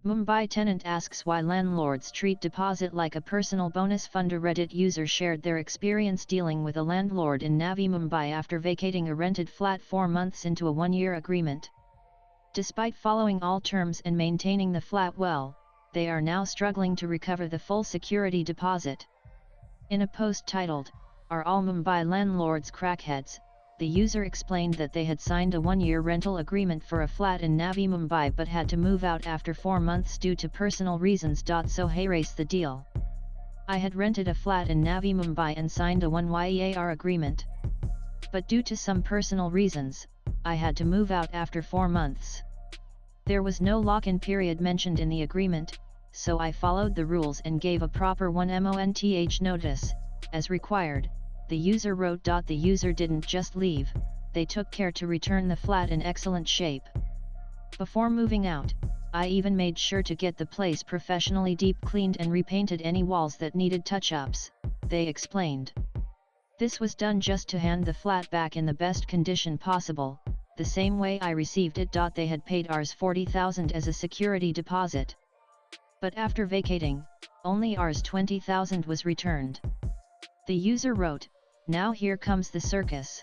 Mumbai tenant asks why landlords treat deposit like a personal bonus fund. A Reddit user shared their experience dealing with a landlord in Navi Mumbai after vacating a rented flat 4 months into a 1-year agreement. Despite following all terms and maintaining the flat well, they are now struggling to recover the full security deposit. In a post titled, "Are all Mumbai landlords crackheads?" the user explained that they had signed a 1-year rental agreement for a flat in Navi Mumbai but had to move out after 4 months due to personal reasons. So hey, race the deal. I had rented a flat in Navi Mumbai and signed a 1-year agreement. But due to some personal reasons, I had to move out after 4 months. There was no lock-in period mentioned in the agreement, so I followed the rules and gave a proper 1 month notice, as required, the user wrote. The user didn't just leave, they took care to return the flat in excellent shape. Before moving out, I even made sure to get the place professionally deep cleaned and repainted any walls that needed touch-ups, they explained. This was done just to hand the flat back in the best condition possible, the same way I received it. They had paid Rs 40,000 as a security deposit. But after vacating, only Rs 20,000 was returned. The user wrote, "Now here comes the circus.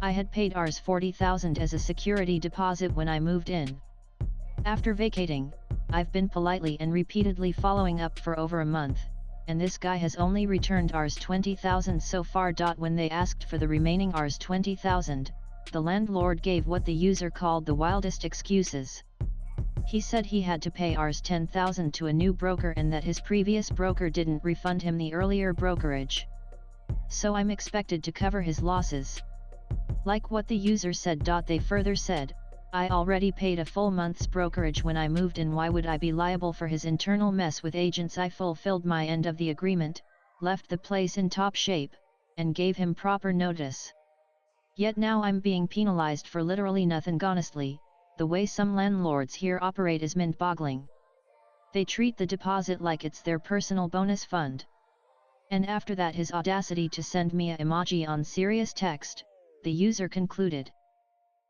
I had paid Rs 40,000 as a security deposit when I moved in. After vacating, I've been politely and repeatedly following up for over a month, and this guy has only returned Rs 20,000 so far." When they asked for the remaining Rs 20,000, the landlord gave what the user called the wildest excuses. He said he had to pay Rs 10,000 to a new broker and that his previous broker didn't refund him the earlier brokerage. So I'm expected to cover his losses. Like what the user said. They further said, "I already paid a full month's brokerage when I moved in. Why would I be liable for his internal mess with agents? I fulfilled my end of the agreement, left the place in top shape, and gave him proper notice. Yet now I'm being penalized for literally nothing." Honestly, the way some landlords here operate is mind-boggling. They treat the deposit like it's their personal bonus fund. And after that, his audacity to send me a emoji on serious text, the user concluded.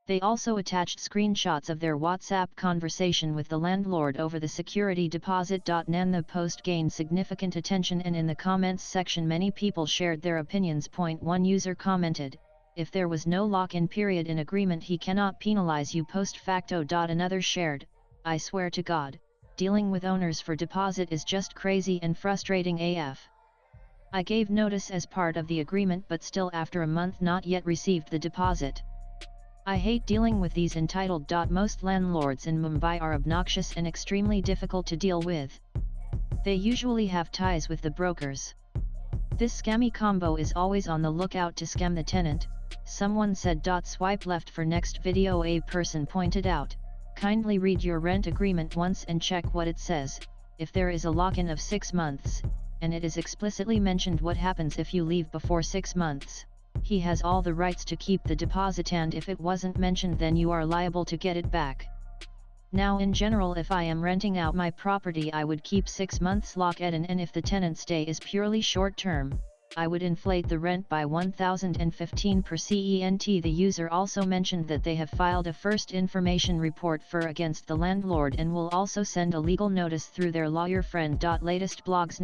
They also attached screenshots of their WhatsApp conversation with the landlord over the security deposit. The post gained significant attention, and in the comments section many people shared their opinions. One user commented, "If there was no lock-in period in agreement, he cannot penalize you post facto." Another shared, "I swear to God, dealing with owners for deposit is just crazy and frustrating AF. I gave notice as part of the agreement but still after a month not yet received the deposit. I hate dealing with these entitled. Most landlords in Mumbai are obnoxious and extremely difficult to deal with. They usually have ties with the brokers. This scammy combo is always on the lookout to scam the tenant," someone said. Swipe left for next video. A person pointed out, "Kindly read your rent agreement once and check what it says. If there is a lock-in of 6 months, and it is explicitly mentioned what happens if you leave before 6 months, he has all the rights to keep the deposit, and if it wasn't mentioned then you are liable to get it back. Now in general, if I am renting out my property, I would keep 6 months lock-in, and if the tenant stay is purely short-term, I would inflate the rent by 1,015%." The user also mentioned that they have filed a first information report against the landlord and will also send a legal notice through their lawyer friend. Latest blogs.